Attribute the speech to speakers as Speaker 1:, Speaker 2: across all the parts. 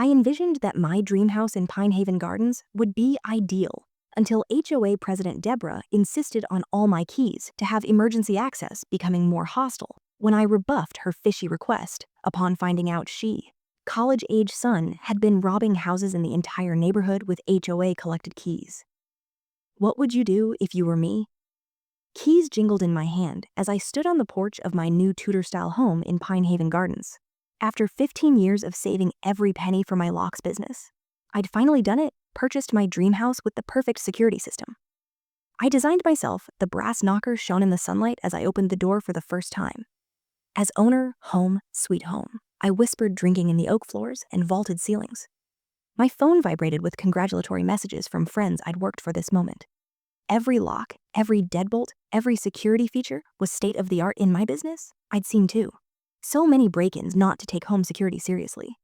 Speaker 1: I envisioned that my dream house in Pine Haven Gardens would be ideal until HOA President Deborah insisted on all my keys to have emergency access becoming more hostile when I rebuffed her fishy request upon finding out she, college-age son, had been robbing houses in the entire neighborhood with HOA collected keys. What would you do if you were me? Keys jingled in my hand as I stood on the porch of my new Tudor-style home in Pine Haven Gardens. After 15 years of saving every penny for my locks business, I'd finally done it, purchased my dream house with the perfect security system. I designed myself the brass knocker shone in the sunlight as I opened the door for the first time. As owner, home, sweet home, I whispered drinking in the oak floors and vaulted ceilings. My phone vibrated with congratulatory messages from friends I'd worked for this moment. Every lock, every deadbolt, every security feature was state-of-the-art in my business. I'd seen too. So many break-ins not to take home security seriously.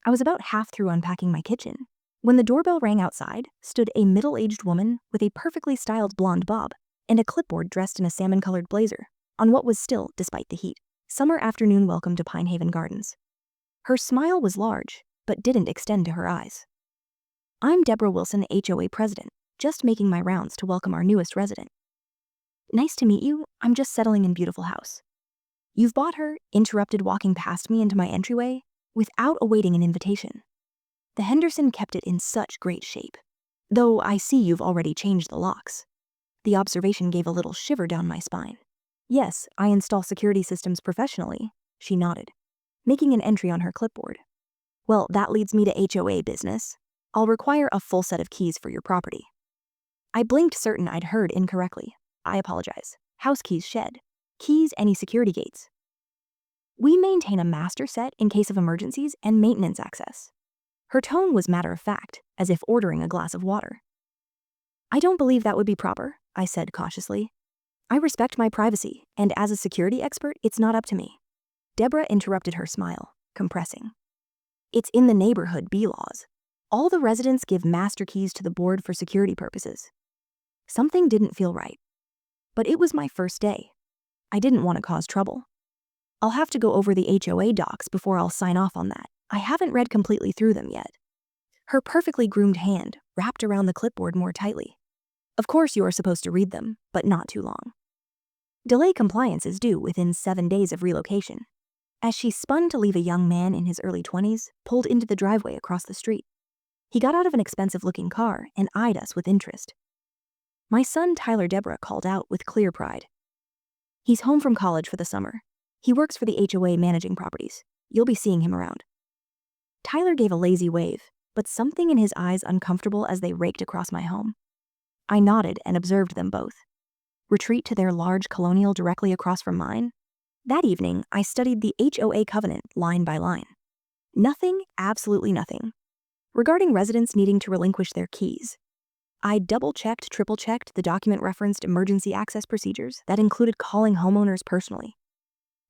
Speaker 1: I was about half through unpacking my kitchen when the doorbell rang. Outside stood a middle-aged woman with a perfectly styled blonde bob and a clipboard dressed in a salmon-colored blazer on what was still, despite the heat, summer afternoon welcome to Pine Haven Gardens. Her smile was large, but didn't extend to her eyes. "I'm Deborah Wilson, HOA president, just making my rounds to welcome our newest resident." "Nice to meet you. I'm just settling in beautiful house." "You've bought her," interrupted, walking past me into my entryway without awaiting an invitation. "The Henderson kept it in such great shape. Though I see you've already changed the locks." The observation gave a little shiver down my spine. "Yes, I install security systems professionally," she nodded, making an entry on her clipboard. "Well, that leads me to HOA business. I'll require a full set of keys for your property." I blinked, certain I'd heard incorrectly. "I apologize. House keys shed. Keys any security gates." "We maintain a master set in case of emergencies and maintenance access." Her tone was matter-of-fact, as if ordering a glass of water. "I don't believe that would be proper," I said cautiously. "I respect my privacy, and as a security expert, it's not up to me." Deborah interrupted, her smile compressing. "It's in the neighborhood bylaws. All the residents give master keys to the board for security purposes." Something didn't feel right. But it was my first day. I didn't want to cause trouble. "I'll have to go over the HOA docs before I'll sign off on that. I haven't read completely through them yet." Her perfectly groomed hand wrapped around the clipboard more tightly. "Of course you are supposed to read them, but not too long. Delay compliance is due within 7 days of relocation." As she spun to leave, a young man in his early 20s pulled into the driveway across the street. He got out of an expensive-looking car and eyed us with interest. "My son Tyler," Deborah called out with clear pride. "He's home from college for the summer. He works for the HOA managing properties. You'll be seeing him around." Tyler gave a lazy wave, but something in his eyes uncomfortable as they raked across my home. I nodded and observed them both. Retreat to their large colonial directly across from mine? That evening, I studied the HOA covenant line by line. Nothing, absolutely nothing, regarding residents needing to relinquish their keys. I double-checked, triple-checked the document referenced emergency access procedures that included calling homeowners personally.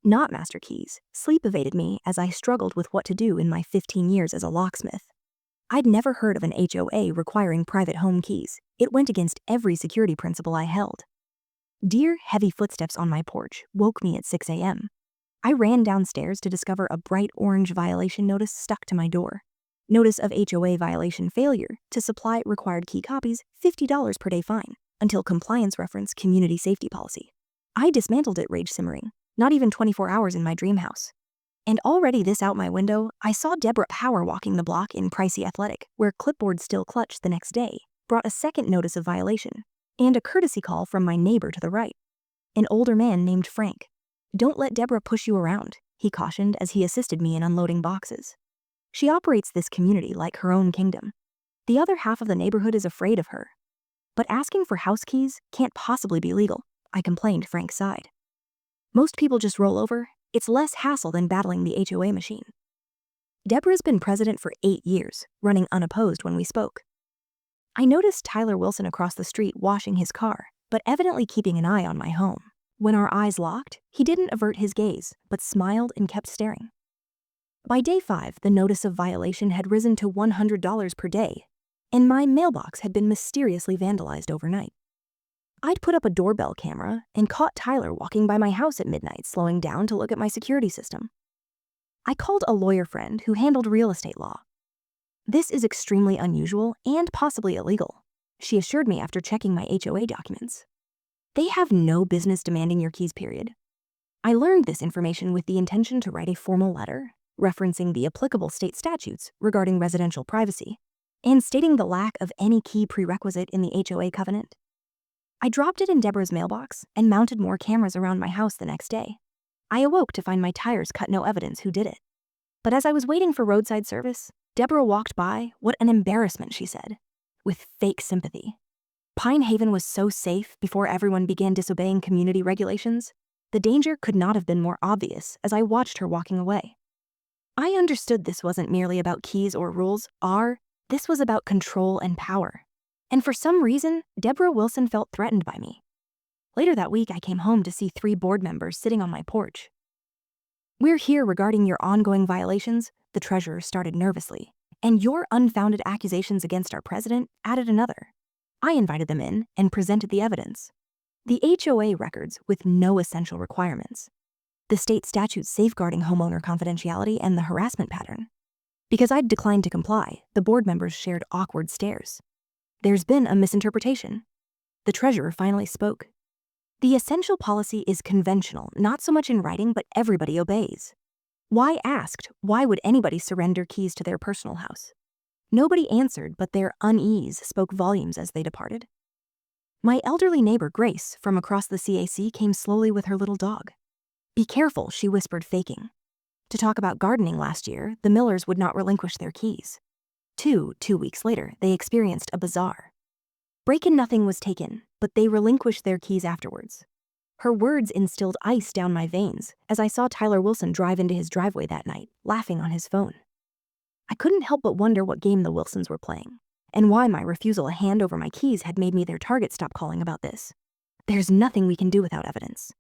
Speaker 1: Not master keys. Sleep evaded me as I struggled with what to do in my 15 years as a locksmith. I'd never heard of an HOA requiring private home keys. It went against every security principle I held. Dear, heavy footsteps on my porch woke me at 6 a.m. I ran downstairs to discover a bright orange violation notice stuck to my door. Notice of HOA violation failure to supply required key copies, $50 per day fine, until compliance reference community safety policy. I dismantled it, rage simmering. Not even 24 hours in my dream house. And already this out my window, I saw Deborah power walking the block in pricey athletic, where clipboard still clutched the next day, brought a second notice of violation, and a courtesy call from my neighbor to the right. An older man named Frank. "Don't let Deborah push you around," he cautioned as he assisted me in unloading boxes. "She operates this community like her own kingdom. The other half of the neighborhood is afraid of her." "But asking for house keys can't possibly be legal," I complained. Frank sighed. "Most people just roll over. It's less hassle than battling the HOA machine." Deborah's been president for 8 years, running unopposed when we spoke. I noticed Tyler Wilson across the street washing his car, but evidently keeping an eye on my home. When our eyes locked, he didn't avert his gaze, but smiled and kept staring. By day 5, the notice of violation had risen to $100 per day, and my mailbox had been mysteriously vandalized overnight. I'd put up a doorbell camera and caught Tyler walking by my house at midnight, slowing down to look at my security system. I called a lawyer friend who handled real estate law. This is extremely unusual and possibly illegal, she assured me after checking my HOA documents. They have no business demanding your keys, period. I learned this information with the intention to write a formal letter, referencing the applicable state statutes regarding residential privacy, and stating the lack of any key prerequisite in the HOA covenant. I dropped it in Deborah's mailbox and mounted more cameras around my house the next day. I awoke to find my tires cut no evidence who did it. But as I was waiting for roadside service, Deborah walked by. What an embarrassment, she said, with fake sympathy. Pine Haven was so safe before everyone began disobeying community regulations. The danger could not have been more obvious as I watched her walking away. I understood this wasn't merely about keys or rules. This was about control and power. And for some reason, Deborah Wilson felt threatened by me. Later that week, I came home to see 3 board members sitting on my porch. "We're here regarding your ongoing violations," the treasurer started nervously, "and your unfounded accusations against our president," added another. I invited them in and presented the evidence. The HOA records with no essential requirements. The state statutes safeguarding homeowner confidentiality and the harassment pattern. Because I'd declined to comply, the board members shared awkward stares. "There's been a misinterpretation." The treasurer finally spoke. "The essential policy is conventional, not so much in writing, but everybody obeys." Why asked, why would anybody surrender keys to their personal house? Nobody answered, but their unease spoke volumes as they departed. My elderly neighbor, Grace, from across the CAC came slowly with her little dog. "Be careful," she whispered, faking. To talk about gardening last year, the Millers would not relinquish their keys. 2 weeks later, they experienced a bizarre. Break-in nothing was taken, but they relinquished their keys afterwards. Her words instilled ice down my veins as I saw Tyler Wilson drive into his driveway that night, laughing on his phone. I couldn't help but wonder what game the Wilsons were playing, and why my refusal to hand over my keys had made me their target. "Stop calling about this. There's nothing we can do without evidence."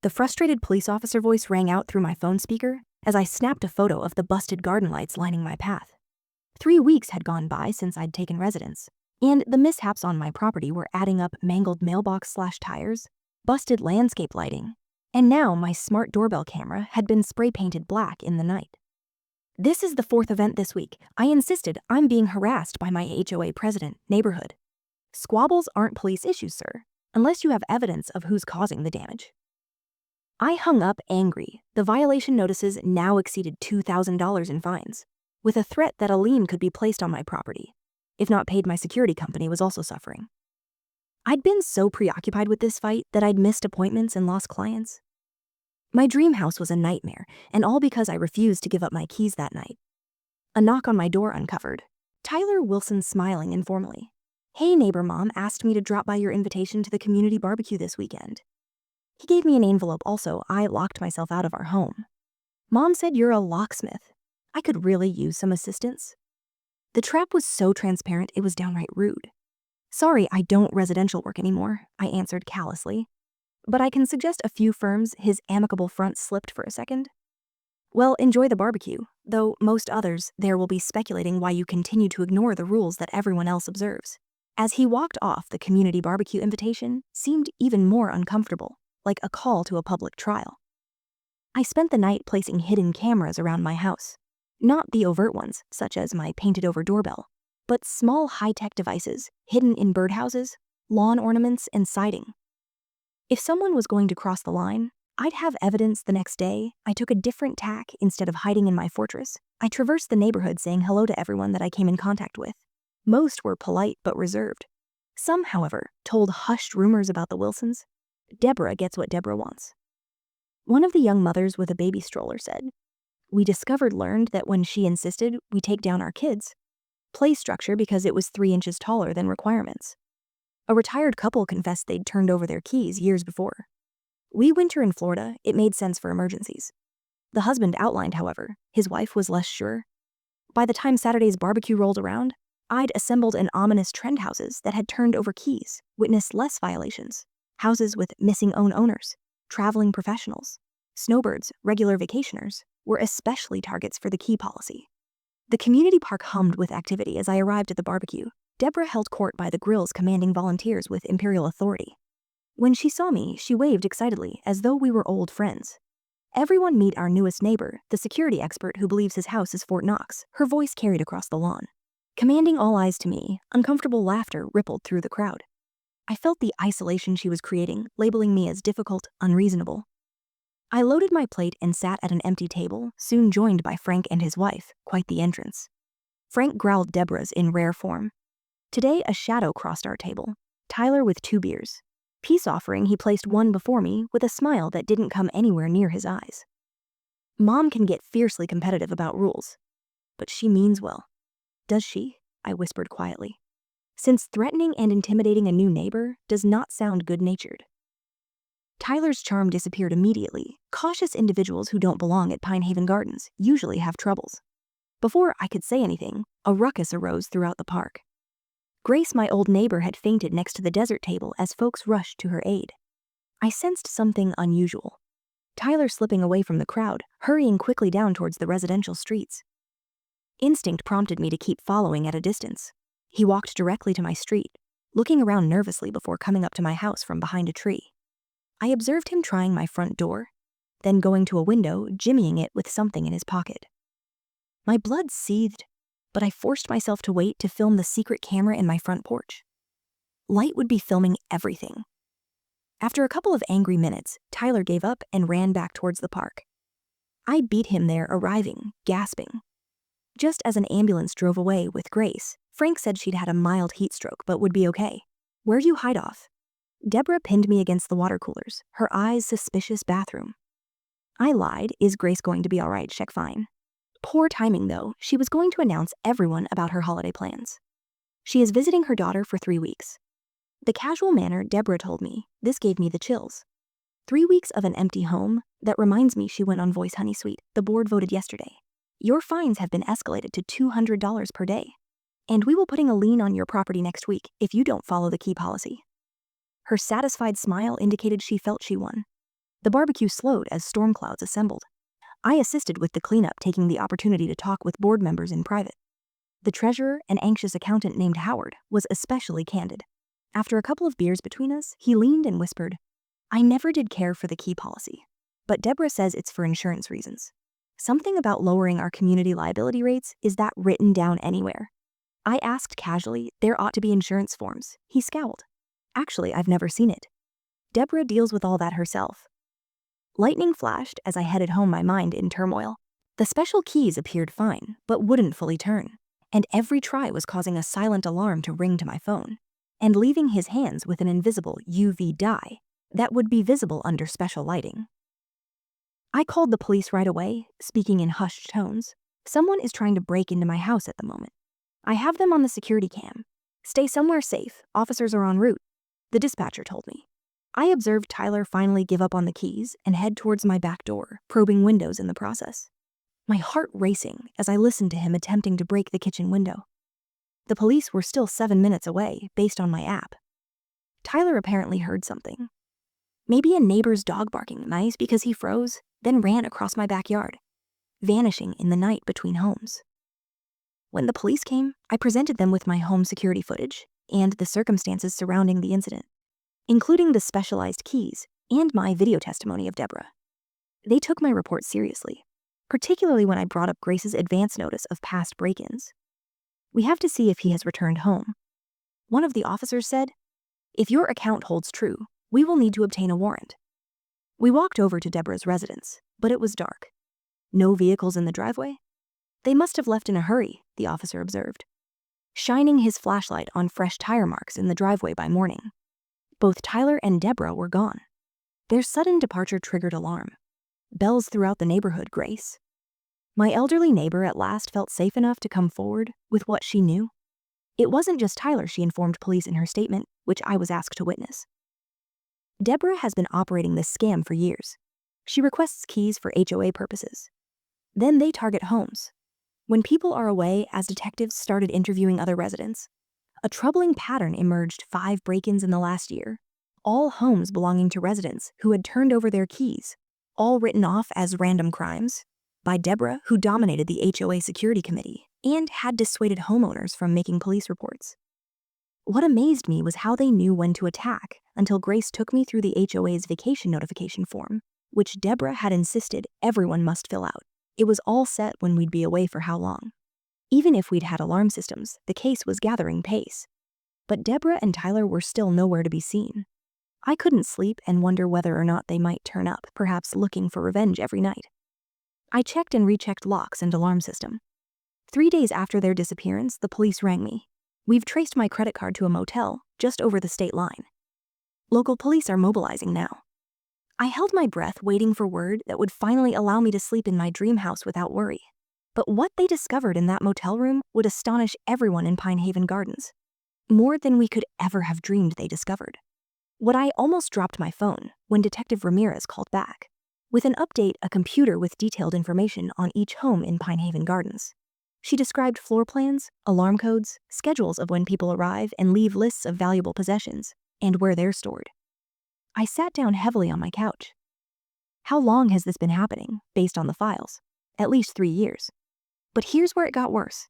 Speaker 1: The frustrated police officer voice rang out through my phone speaker as I snapped a photo of the busted garden lights lining my path. 3 weeks had gone by since I'd taken residence, and the mishaps on my property were adding up: mangled mailbox/tires, busted landscape lighting, and now my smart doorbell camera had been spray-painted black in the night. "This is the 4th event this week. I insisted. I'm being harassed by my HOA president, neighborhood." Squabbles aren't police issues, sir, unless you have evidence of who's causing the damage. I hung up angry. The violation notices now exceeded $2,000 in fines, with a threat that a lien could be placed on my property. If not paid, my security company was also suffering. I'd been so preoccupied with this fight that I'd missed appointments and lost clients. My dream house was a nightmare, and all because I refused to give up my keys that night. A knock on my door uncovered. Tyler Wilson smiling informally. "Hey neighbor, Mom asked me to drop by your invitation to the community barbecue this weekend." He gave me an envelope also. I locked myself out of our home. "Mom said you're a locksmith. I could really use some assistance." The trap was so transparent it was downright rude. "Sorry, I don't residential work anymore," I answered callously. "But I can suggest a few firms." His amicable front slipped for a second. "Well, enjoy the barbecue, though most others there will be speculating why you continue to ignore the rules that everyone else observes." As he walked off, the community barbecue invitation seemed even more uncomfortable, like a call to a public trial. I spent the night placing hidden cameras around my house. Not the overt ones, such as my painted-over doorbell, but small high-tech devices hidden in birdhouses, lawn ornaments, and citing. If someone was going to cross the line, I'd have evidence the next day. I took a different tack. Instead of hiding in my fortress, I traversed the neighborhood saying hello to everyone that I came in contact with. Most were polite but reserved. Some, however, told hushed rumors about the Wilsons. Deborah gets what Deborah wants. One of the young mothers with a baby stroller said, "We learned that when she insisted we take down our kids' play structure because it was 3 inches taller than requirements." A retired couple confessed they'd turned over their keys years before. "We winter in Florida, it made sense for emergencies." The husband outlined, however, his wife was less sure. By the time Saturday's barbecue rolled around, I'd assembled an ominous trend houses that had turned over keys, witnessed less violations. Houses with missing owners, traveling professionals, snowbirds, regular vacationers, were especially targets for the key policy. The community park hummed with activity as I arrived at the barbecue. Deborah held court by the grills, commanding volunteers with imperial authority. When she saw me, she waved excitedly, as though we were old friends. "Everyone meet our newest neighbor, the security expert who believes his house is Fort Knox," her voice carried across the lawn. Commanding all eyes to me, uncomfortable laughter rippled through the crowd. I felt the isolation she was creating, labeling me as difficult, unreasonable. I loaded my plate and sat at an empty table, soon joined by Frank and his wife, quite the entrance. Frank growled Deborah's in rare form. Today a shadow crossed our table, Tyler with 2 beers. Peace offering, he placed one before me with a smile that didn't come anywhere near his eyes. Mom can get fiercely competitive about rules, but she means well. Does she? I whispered quietly. Since threatening and intimidating a new neighbor does not sound good-natured. Tyler's charm disappeared immediately. Cautious individuals who don't belong at Pine Haven Gardens usually have troubles. Before I could say anything, a ruckus arose throughout the park. Grace, my old neighbor, had fainted next to the dessert table as folks rushed to her aid. I sensed something unusual. Tyler slipping away from the crowd, hurrying quickly down towards the residential streets. Instinct prompted me to keep following at a distance. He walked directly to my street, looking around nervously before coming up to my house from behind a tree. I observed him trying my front door, then going to a window, jimmying it with something in his pocket. My blood seethed, but I forced myself to wait to film the secret camera in my front porch. Light would be filming everything. After a couple of angry minutes, Tyler gave up and ran back towards the park. I beat him there, arriving, gasping. Just as an ambulance drove away with Grace, Frank said she'd had a mild heat stroke but would be okay. Where you hide off? Deborah pinned me against the water coolers, her eyes suspicious bathroom. I lied, is Grace going to be all right, check fine. Poor timing though, she was going to announce everyone about her holiday plans. She is visiting her daughter for 3 weeks. The casual manner Deborah told me, this gave me the chills. 3 weeks of an empty home? That reminds me, she went on voice, honey sweet. The board voted yesterday. Your fines have been escalated to $200 per day. And we will putting a lien on your property next week if you don't follow the key policy. Her satisfied smile indicated she felt she won. The barbecue slowed as storm clouds assembled. I assisted with the cleanup, taking the opportunity to talk with board members in private. The treasurer, an anxious accountant named Howard, was especially candid. After a couple of beers between us, he leaned and whispered, I never did care for the key policy, but Deborah says it's for insurance reasons. Something about lowering our community liability rates, is that written down anywhere? I asked casually, there ought to be insurance forms. He scowled. Actually, I've never seen it. Deborah deals with all that herself. Lightning flashed as I headed home, my mind in turmoil. The special keys appeared fine, but wouldn't fully turn, and every try was causing a silent alarm to ring to my phone, and leaving his hands with an invisible UV dye that would be visible under special lighting. I called the police right away, speaking in hushed tones. Someone is trying to break into my house at the moment. I have them on the security cam. Stay somewhere safe, officers are en route, the dispatcher told me. I observed Tyler finally give up on the keys and head towards my back door, probing windows in the process. My heart racing as I listened to him attempting to break the kitchen window. The police were still 7 minutes away, based on my app. Tyler apparently heard something. Maybe a neighbor's dog barking nice because he froze, then ran across my backyard, vanishing in the night between homes. When the police came, I presented them with my home security footage and the circumstances surrounding the incident, including the specialized keys and my video testimony of Deborah. They took my report seriously, particularly when I brought up Grace's advance notice of past break-ins. We have to see if he has returned home. One of the officers said, if your account holds true, we will need to obtain a warrant. We walked over to Deborah's residence, but it was dark. No vehicles in the driveway? They must have left in a hurry, the officer observed, shining his flashlight on fresh tire marks in the driveway by morning. Both Tyler and Deborah were gone. Their sudden departure triggered alarm. Bells throughout the neighborhood, Grace. My elderly neighbor at last felt safe enough to come forward with what she knew. It wasn't just Tyler, she informed police in her statement, which I was asked to witness. Deborah has been operating this scam for years. She requests keys for HOA purposes. Then they target homes. When people are away, as detectives started interviewing other residents, a troubling pattern emerged: 5 break-ins in the last year, all homes belonging to residents who had turned over their keys, all written off as random crimes by Deborah, who dominated the HOA security committee and had dissuaded homeowners from making police reports. What amazed me was how they knew when to attack, until Grace took me through the HOA's vacation notification form, which Deborah had insisted everyone must fill out. It was all set when we'd be away for how long. Even if we'd had alarm systems, the case was gathering pace. But Deborah and Tyler were still nowhere to be seen. I couldn't sleep and wonder whether or not they might turn up, perhaps looking for revenge every night. I checked and rechecked locks and alarm system. 3 days after their disappearance, the police rang me. We've traced my credit card to a motel just over the state line. Local police are mobilizing now. I held my breath, waiting for word that would finally allow me to sleep in my dream house without worry. But what they discovered in that motel room would astonish everyone in Pine Haven Gardens. More than we could ever have dreamed they discovered. I almost dropped my phone when Detective Ramirez called back. With an update, a computer with detailed information on each home in Pine Haven Gardens. She described floor plans, alarm codes, schedules of when people arrive and leave, lists of valuable possessions, and where they're stored. I sat down heavily on my couch. How long has this been happening, based on the files? At least 3 years. But here's where it got worse.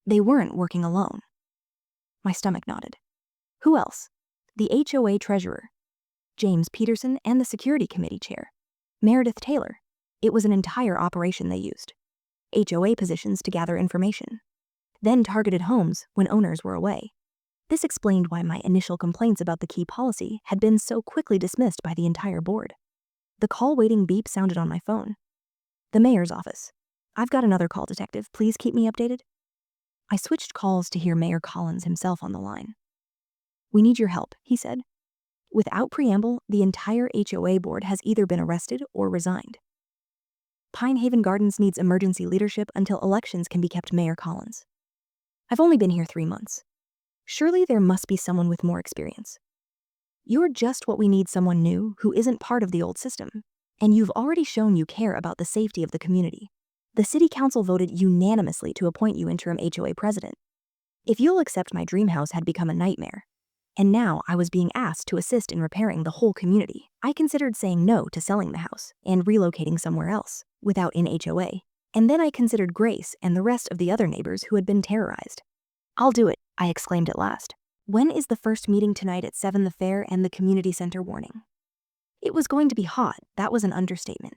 Speaker 1: They weren't working alone. My stomach nodded. Who else? The HOA treasurer, James Peterson, and the security committee chair, Meredith Taylor. It was an entire operation they used. HOA positions to gather information, then targeted homes when owners were away. This explained why my initial complaints about the key policy had been so quickly dismissed by the entire board. The call waiting beep sounded on my phone. The mayor's office. I've got another call, detective. Please keep me updated. I switched calls to hear Mayor Collins himself on the line. We need your help, he said. Without preamble, the entire HOA board has either been arrested or resigned. Pine Haven Gardens needs emergency leadership until elections can be kept, Mayor Collins. I've only been here 3 months. Surely there must be someone with more experience. You're just what we need, someone new who isn't part of the old system. And you've already shown you care about the safety of the community. The city council voted unanimously to appoint you interim HOA president. If you'll accept, my dream house had become a nightmare. And now I was being asked to assist in repairing the whole community. I considered saying no to selling the house and relocating somewhere else, without an HOA. And then I considered Grace and the rest of the other neighbors who had been terrorized. I'll do it, I exclaimed at last. When is the first meeting? Tonight at 7, the fair and the community center. Warning. It was going to be hot, that was an understatement.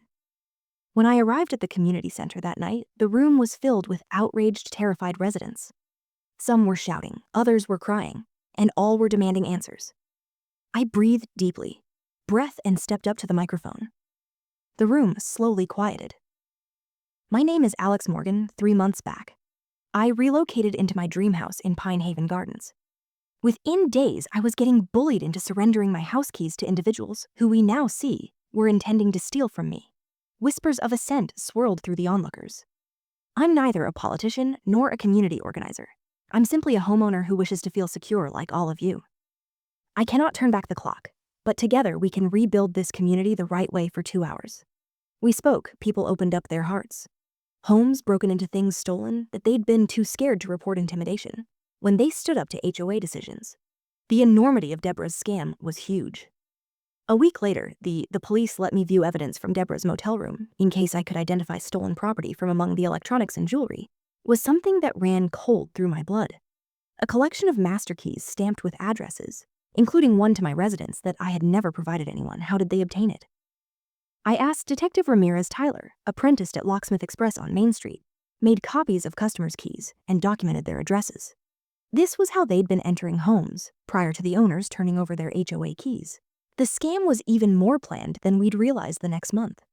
Speaker 1: When I arrived at the community center that night, the room was filled with outraged, terrified residents. Some were shouting, others were crying, and all were demanding answers. I breathed deeply, and stepped up to the microphone. The room slowly quieted. My name is Alex Morgan. 3 months back, I relocated into my dream house in Pine Haven Gardens. Within days, I was getting bullied into surrendering my house keys to individuals who we now see were intending to steal from me. Whispers of assent swirled through the onlookers. I'm neither a politician nor a community organizer. I'm simply a homeowner who wishes to feel secure like all of you. I cannot turn back the clock, but together we can rebuild this community the right way for 2 hours. We spoke, people opened up their hearts. Homes broken into, things stolen that they'd been too scared to report intimidation. When they stood up to HOA decisions, the enormity of Deborah's scam was huge. A week later, the police let me view evidence from Deborah's motel room in case I could identify stolen property from among the electronics and jewelry. Was something that ran cold through my blood. A collection of master keys stamped with addresses, including one to my residence that I had never provided anyone. How did they obtain it? I asked Detective Ramirez. Tyler, apprenticed at Locksmith Express on Main Street, made copies of customers' keys and documented their addresses. This was how they'd been entering homes prior to the owners turning over their HOA keys. The scam was even more planned than we'd realized. The next month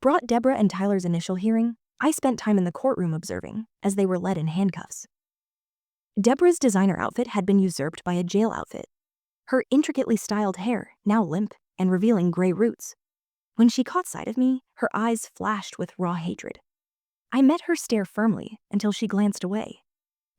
Speaker 1: brought Deborah and Tyler's initial hearing. I spent time in the courtroom observing as they were led in handcuffs. Deborah's designer outfit had been usurped by a jail outfit. Her intricately styled hair, now limp and revealing gray roots. When she caught sight of me, her eyes flashed with raw hatred. I met her stare firmly until she glanced away.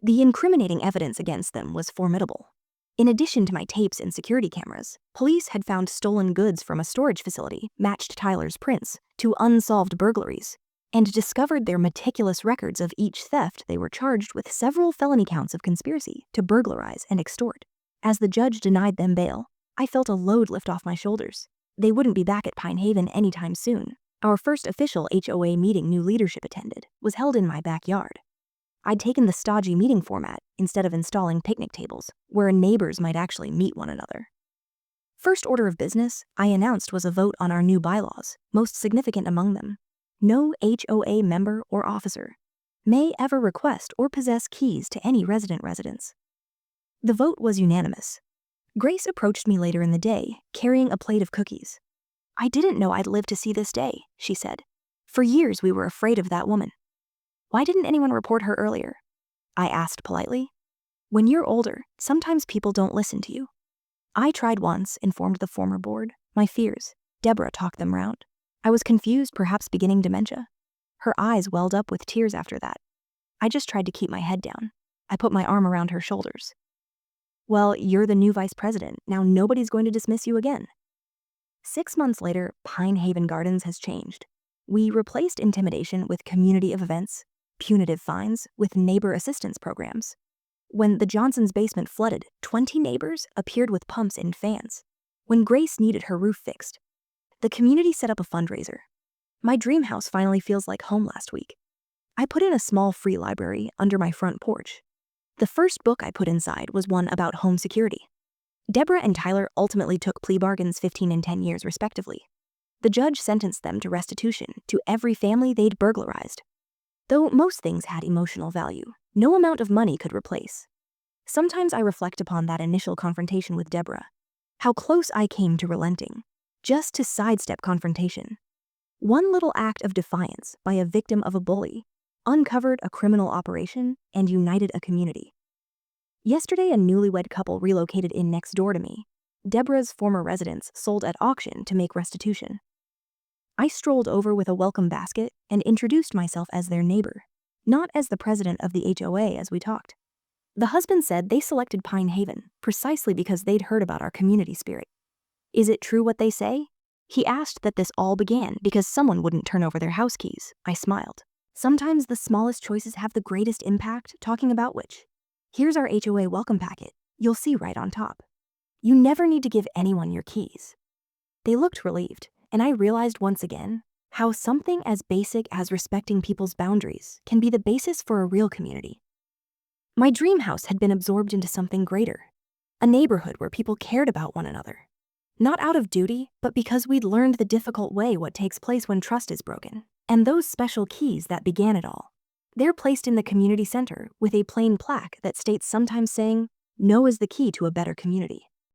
Speaker 1: The incriminating evidence against them was formidable. In addition to my tapes and security cameras, police had found stolen goods from a storage facility, matched Tyler's prints to unsolved burglaries, and discovered their meticulous records of each theft. They were charged with several felony counts of conspiracy to burglarize and extort. As the judge denied them bail, I felt a load lift off my shoulders. They wouldn't be back at Pine Haven anytime soon. Our first official HOA meeting new leadership attended was held in my backyard. I'd taken the stodgy meeting format instead of installing picnic tables where neighbors might actually meet one another. First order of business, I announced, was a vote on our new bylaws, most significant among them. No HOA member or officer may ever request or possess keys to any residence. The vote was unanimous. Grace approached me later in the day, carrying a plate of cookies. "I didn't know I'd live to see this day," she said. "For years we were afraid of that woman." "Why didn't anyone report her earlier?" I asked politely. "When you're older, sometimes people don't listen to you." "I tried once," informed the former board. "My fears." Deborah talked them round. "I was confused, perhaps beginning dementia." Her eyes welled up with tears after that. I just tried to keep my head down. I put my arm around her shoulders. "Well, you're the new vice president. Now nobody's going to dismiss you again." 6 months later, Pine Haven Gardens has changed. We replaced intimidation with community of events, punitive fines with neighbor assistance programs. When the Johnsons' basement flooded, 20 neighbors appeared with pumps and fans. When Grace needed her roof fixed, the community set up a fundraiser. My dream house finally feels like home last week. I put in a small free library under my front porch. The first book I put inside was one about home security. Deborah and Tyler ultimately took plea bargains 15 and 10 years respectively. The judge sentenced them to restitution to every family they'd burglarized. Though most things had emotional value, no amount of money could replace. Sometimes I reflect upon that initial confrontation with Deborah. How close I came to relenting, just to sidestep confrontation. One little act of defiance by a victim of a bully uncovered a criminal operation and united a community. Yesterday, a newlywed couple relocated in next door to me. Deborah's former residence sold at auction to make restitution. I strolled over with a welcome basket and introduced myself as their neighbor, not as the president of the HOA as we talked. The husband said they selected Pine Haven precisely because they'd heard about our community spirit. "Is it true what they say?" He asked that this all began because someone wouldn't turn over their house keys. I smiled. Sometimes the smallest choices have the greatest impact, talking about which. Here's our HOA welcome packet. You'll see right on top. You never need to give anyone your keys. They looked relieved, and I realized once again how something as basic as respecting people's boundaries can be the basis for a real community. My dream house had been absorbed into something greater, a neighborhood where people cared about one another. Not out of duty, but because we'd learned the difficult way what takes place when trust is broken. And those special keys that began it all. They're placed in the community center with a plain plaque that states sometimes saying, "No is the key to a better community."